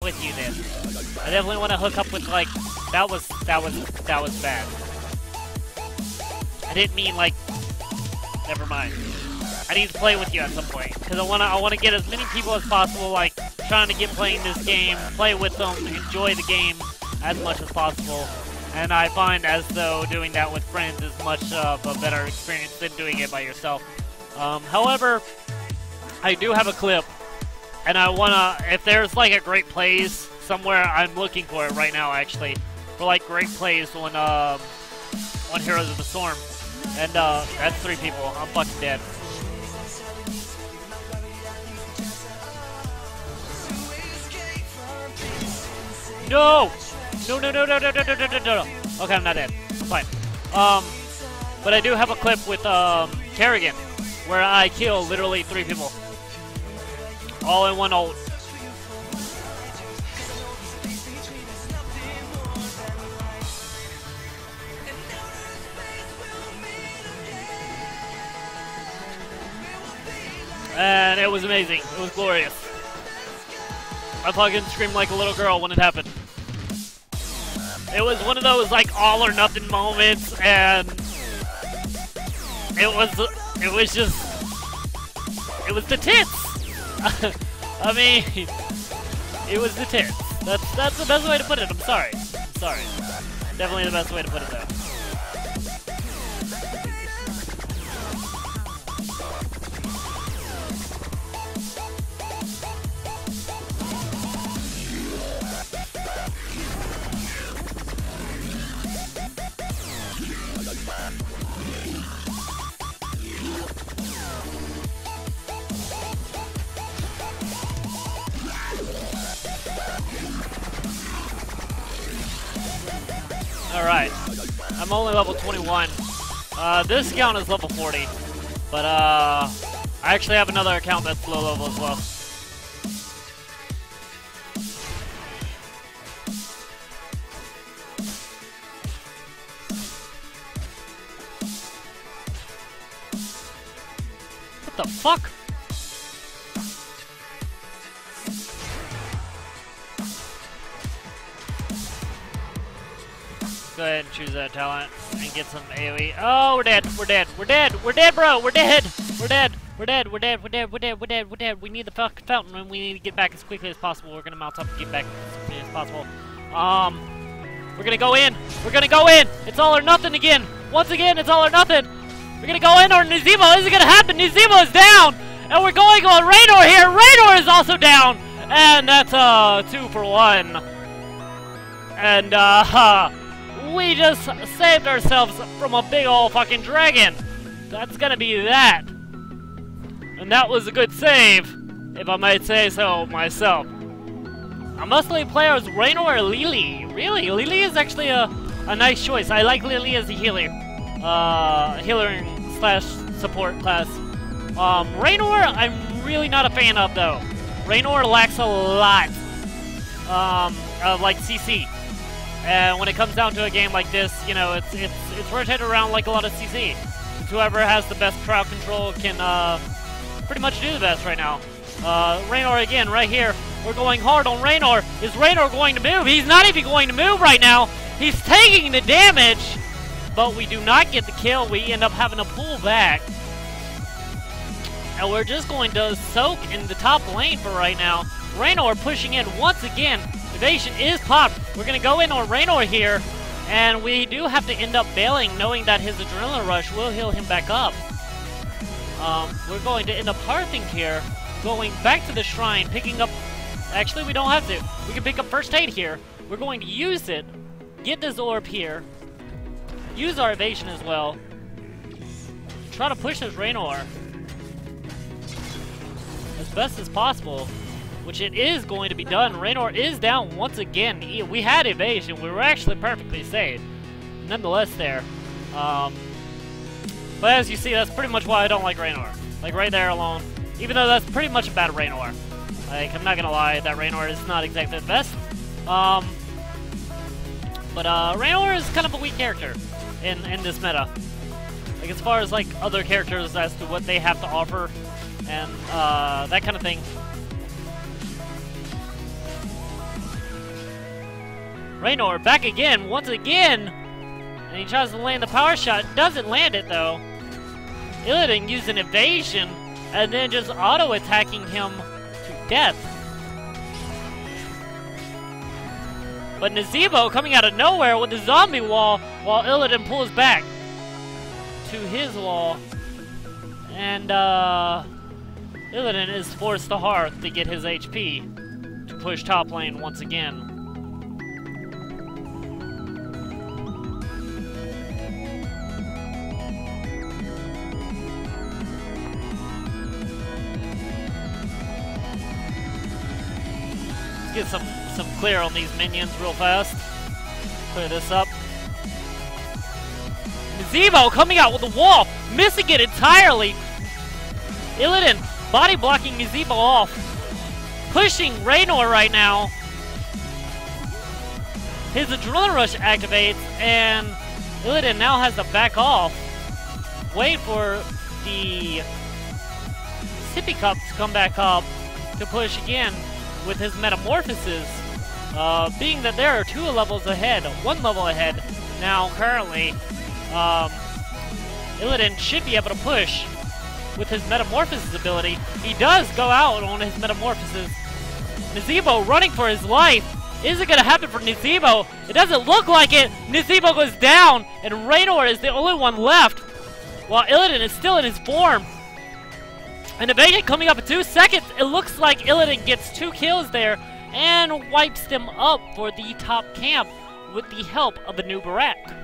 with you then. I definitely want to hook up with, like, that was bad. I didn't mean, like, never mind. I need to play with you at some point, because I wanna get as many people as possible, like, trying to get playing this game, play with them, enjoy the game as much as possible. And I find as though doing that with friends is much of a better experience than doing it by yourself. However, I do have a clip, and I wanna, if there's like a great plays somewhere, I'm looking for it right now actually, for like great plays on Heroes of the Storm. And that's 3 people. I'm fucking dead. No! No, no, no, no, no, no, no, no, no, no. Okay, I'm not dead. I'm fine. But I do have a clip with, Kerrigan, where I kill literally 3 people. All in one ult. And it was amazing. It was glorious. I fucking screamed like a little girl when it happened. It was one of those like all or nothing moments, and it was the tits. I mean, it was the tits. That's the best way to put it. I'm sorry. Definitely the best way to put it though. Alright, I'm only level 21. This account is level 40, but I actually have another account that's low level as well. What the fuck? Go ahead and choose that talent and get some AoE. Oh, we're dead. We're dead. We're dead. We're dead, bro. We're dead. We're dead. We're dead. We're dead. We're dead. We're dead. We're dead. We're dead. We need the fucking fountain and we need to get back as quickly as possible. We're gonna mount up and get back as quickly as possible. We're gonna go in. We're gonna go in. It's all or nothing again. Once again, it's all or nothing. We're gonna go in or Nizimo isn't gonna happen. Nizimo is down. And we're going on Raynor here. Raynor is also down. And that's 2 for 1. And we just saved ourselves from a big ol' fucking dragon. That's gonna be that. And that was a good save, if I might say so myself. A must-play player is Raynor or Lily. Really? Lily is actually a nice choice. I like Lily as a healer. Healer slash support class. Raynor, I'm really not a fan of though. Raynor lacks a lot of like CC. And when it comes down to a game like this, you know, it's rotated around like a lot of CC. Whoever has the best crowd control can pretty much do the best right now. Raynor again, right here. We're going hard on Raynor. Is Raynor going to move? He's not even going to move right now. He's taking the damage, but we do not get the kill. We end up having to pull back. And we're just going to soak in the top lane for right now. Raynor pushing in once again. Evasion is popped. We're going to go in on Raynor here, and we do have to end up bailing, knowing that his adrenaline rush will heal him back up. We're going to end up hearthing here, going back to the shrine, picking up... Actually, we don't have to. We can pick up first aid here. We're going to use it, get this orb here, use our evasion as well, try to push this Raynor as best as possible. Which it is going to be done. Raynor is down once again. We had evasion. We were actually perfectly saved. Nonetheless there. But as you see, that's pretty much why I don't like Raynor. Like right there alone. Even though that's pretty much a bad Raynor. Like, I'm not gonna lie, that Raynor is not exactly the best. But Raynor is kind of a weak character in this meta. Like as far as like other characters as to what they have to offer and that kind of thing. Raynor back again, once again! And he tries to land the power shot, doesn't land it though. Illidan used an evasion, and then just auto-attacking him to death. But Nazebo coming out of nowhere with the zombie wall, while Illidan pulls back to his wall. And Illidan is forced to Hearth to get his HP to push top lane once again. Let's get some clear on these minions real fast. Clear this up. Nazebo coming out with the wall, missing it entirely. Illidan body blocking Nazebo off, pushing Raynor right now. His adrenaline rush activates, and Illidan now has to back off. Wait for the sippy cup to come back up to push again with his metamorphosis. Being that there are 2 levels ahead, 1 level ahead now currently, Illidan should be able to push with his metamorphosis ability. He does go out on his metamorphosis. Nazebo running for his life. Is it going to happen for Nazebo? It doesn't look like it. Nazebo goes down, and Raynor is the only one left, while Illidan is still in his form. An evasion coming up in 2 seconds. It looks like Illidan gets 2 kills there and wipes them up for the top camp with the help of Anub'Arak.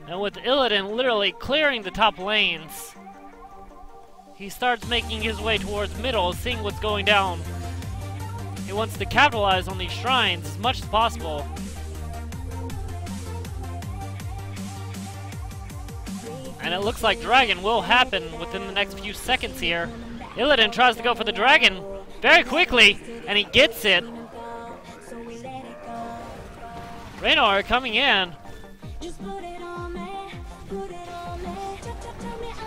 And with Illidan literally clearing the top lanes, he starts making his way towards middle, seeing what's going down. He wants to capitalize on these shrines as much as possible. And it looks like dragon will happen within the next few seconds here. Illidan tries to go for the dragon very quickly, and he gets it. Raynor coming in.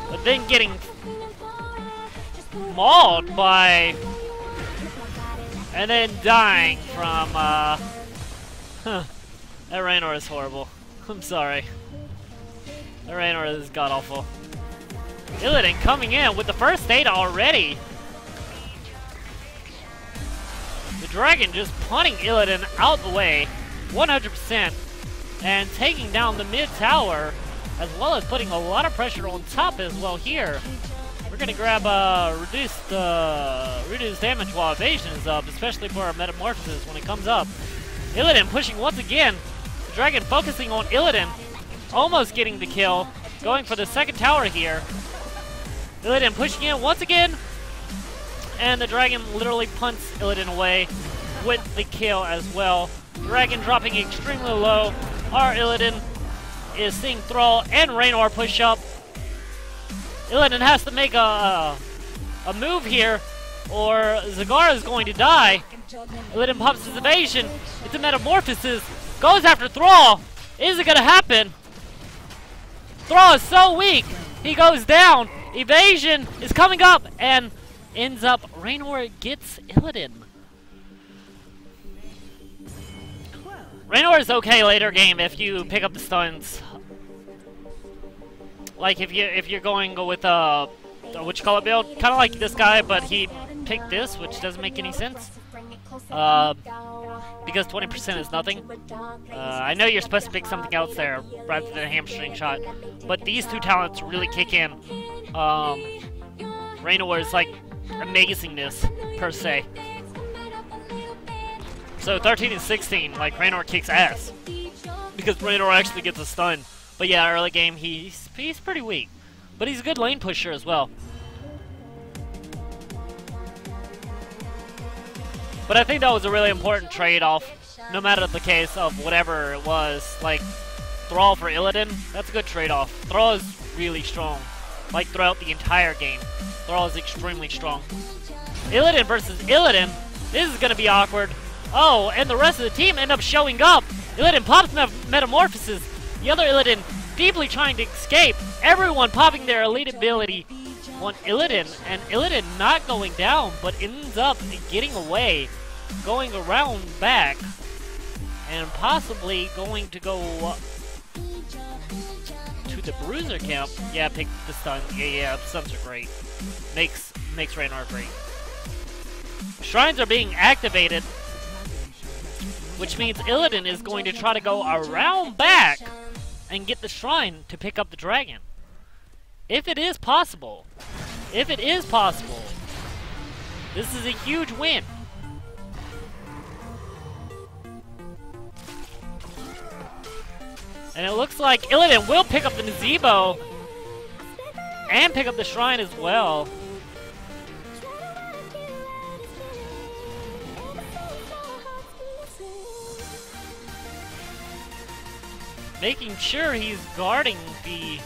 But then getting mauled by... and then dying from, That Raynor is horrible. I'm sorry. That Raynor is god-awful. Illidan coming in with the first data already. The dragon just punting Illidan out the way, 100%, and taking down the mid tower, as well as putting a lot of pressure on top as well here. We're gonna grab reduced damage while evasion is up, especially for our metamorphosis when it comes up. Illidan pushing once again. The dragon focusing on Illidan, almost getting the kill, going for the second tower here. Illidan pushing in once again, and the dragon literally punts Illidan away with the kill as well. Dragon dropping extremely low. Our Illidan is seeing Thrall and Raynor push up. Illidan has to make a move here, or Zagara is going to die. Illidan pops his evasion. It's a metamorphosis. Goes after Thrall. Is it going to happen? Thrall is so weak. He goes down. Evasion is coming up and ends up Raynor gets Illidan. Raynor is okay later game if you pick up the stuns. Like if you're going with what you call it build, kind of like this guy, but he picked this, which doesn't make any sense. Because 20% is nothing. I know you're supposed to pick something else there rather than a hamstring shot, but these 2 talents really kick in. Raynor is like amazingness per se. So 13 and 16, like Raynor kicks ass because Raynor actually gets a stun. But yeah, early game he's pretty weak, but he's a good lane pusher as well. But I think that was a really important trade-off, no matter the case of whatever it was. Like Thrall for Illidan, that's a good trade-off. Thrall is really strong, like throughout the entire game. Thrall is extremely strong. Illidan versus Illidan, this is gonna be awkward. Oh, and the rest of the team end up showing up. Illidan pops Metamorphosis. The other Illidan deeply trying to escape. Everyone popping their elite ability on Illidan, and Illidan not going down, but ends up getting away, going around back, and possibly going to go to the Bruiser camp. Yeah, pick the stun. Yeah, the stuns are great. Makes Raynor great. Shrines are being activated, which means Illidan is going to try to go around back and get the shrine to pick up the dragon. If it is possible, this is a huge win. And it looks like Illidan will pick up the Nazebo and pick up the shrine as well. Making sure he's guarding the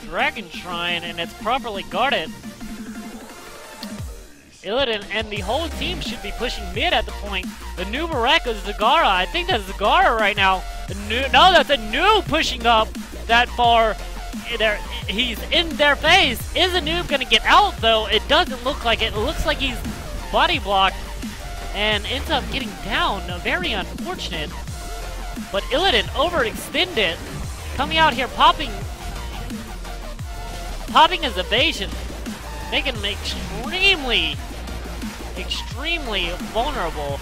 Dragon Shrine and it's properly guarded. Illidan and the whole team should be pushing mid at the point. Anub'Arak is Zagara. I think that's Zagara right now. No, that's Anub pushing up that far. He's in their face. Is Anub gonna get out though? It doesn't look like it. It looks like he's body blocked and ends up getting down. Very unfortunate. But Illidan overextended, coming out here popping his evasion, making him extremely vulnerable.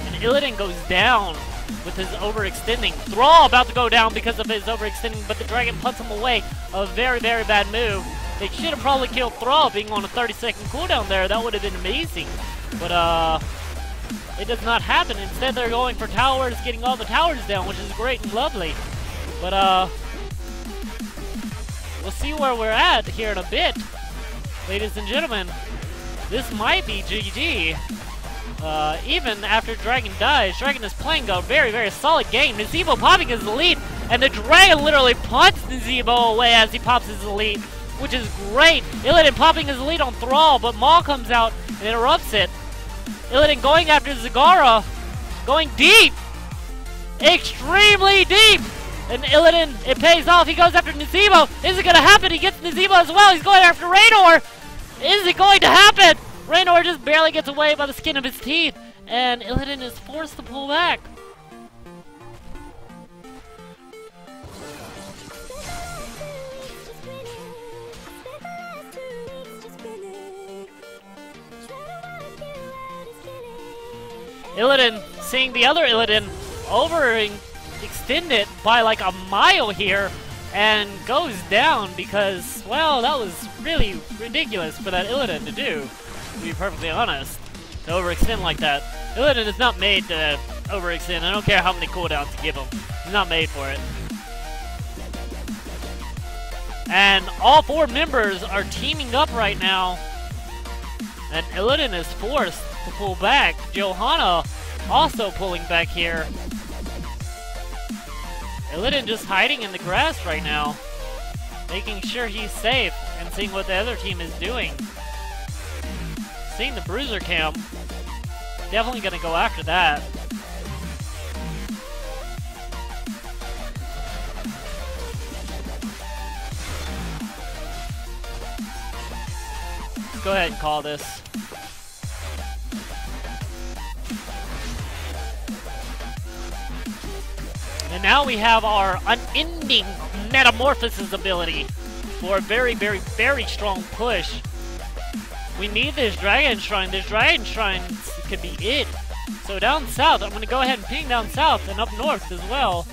And Illidan goes down with his overextending. Thrall about to go down because of his overextending, but the dragon puts him away. A very, very bad move. They should have probably killed Thrall being on a 30-second cooldown there. That would have been amazing. But it does not happen. Instead, they're going for towers, getting all the towers down, which is great and lovely. But we'll see where we're at here in a bit. Ladies and gentlemen, this might be GG. Even after Dragon dies, Dragon is playing a very, very solid game. Nazebo popping his elite, and the Dragon literally punts Nazebo away as he pops his elite, which is great. Illidan popping his elite on Thrall, but Maul comes out and interrupts it. Illidan going after Zagara, going deep, extremely deep, and Illidan, it pays off. He goes after Nazebo. Is it going to happen? He gets Nazebo as well. He's going after Raynor. Is it going to happen? Raynor just barely gets away by the skin of his teeth, and Illidan is forced to pull back. Illidan, seeing the other Illidan overextended by like a mile here, and goes down because, well, that was really ridiculous for that Illidan to do, to be perfectly honest, to overextend like that. Illidan is not made to overextend. I don't care how many cooldowns you give him. He's not made for it. And all 4 members are teaming up right now, and Illidan is forced to pull back. Johanna also pulling back here. Illidan just hiding in the grass right now, making sure he's safe and seeing what the other team is doing. Seeing the Bruiser camp, definitely gonna go after that. Let's go ahead and call this. And now we have our unending metamorphosis ability for a very, very, very strong push. We need this Dragon Shrine. This Dragon Shrine could be it. So down south, I'm going to go ahead and ping down south and up north as well.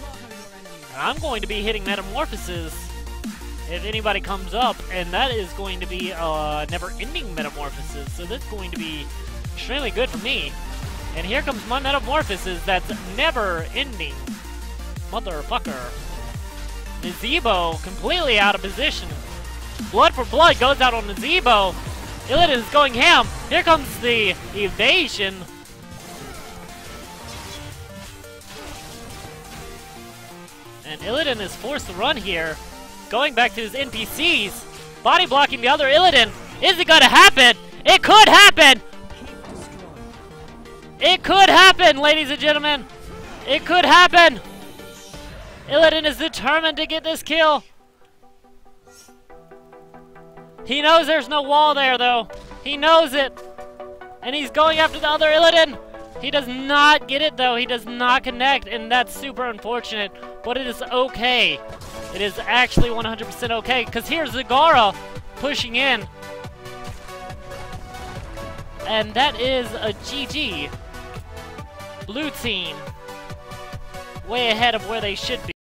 And I'm going to be hitting metamorphosis if anybody comes up, and that is going to be a never-ending metamorphosis. So that's going to be extremely good for me. And here comes my metamorphosis that's never-ending. Motherfucker. Nazebo completely out of position. Blood for blood goes out on Nazebo. Illidan is going ham. Here comes the evasion. And Illidan is forced to run here. Going back to his NPCs. Body blocking the other Illidan. Is it gonna happen? It could happen! It could happen, ladies and gentlemen. It could happen. Illidan is determined to get this kill. He knows there's no wall there, though. He knows it. And he's going after the other Illidan. He does not get it, though. He does not connect, and that's super unfortunate. But it is okay. It is actually 100% okay, because here's Zagara pushing in. And that is a GG. Blue team way ahead of where they should be.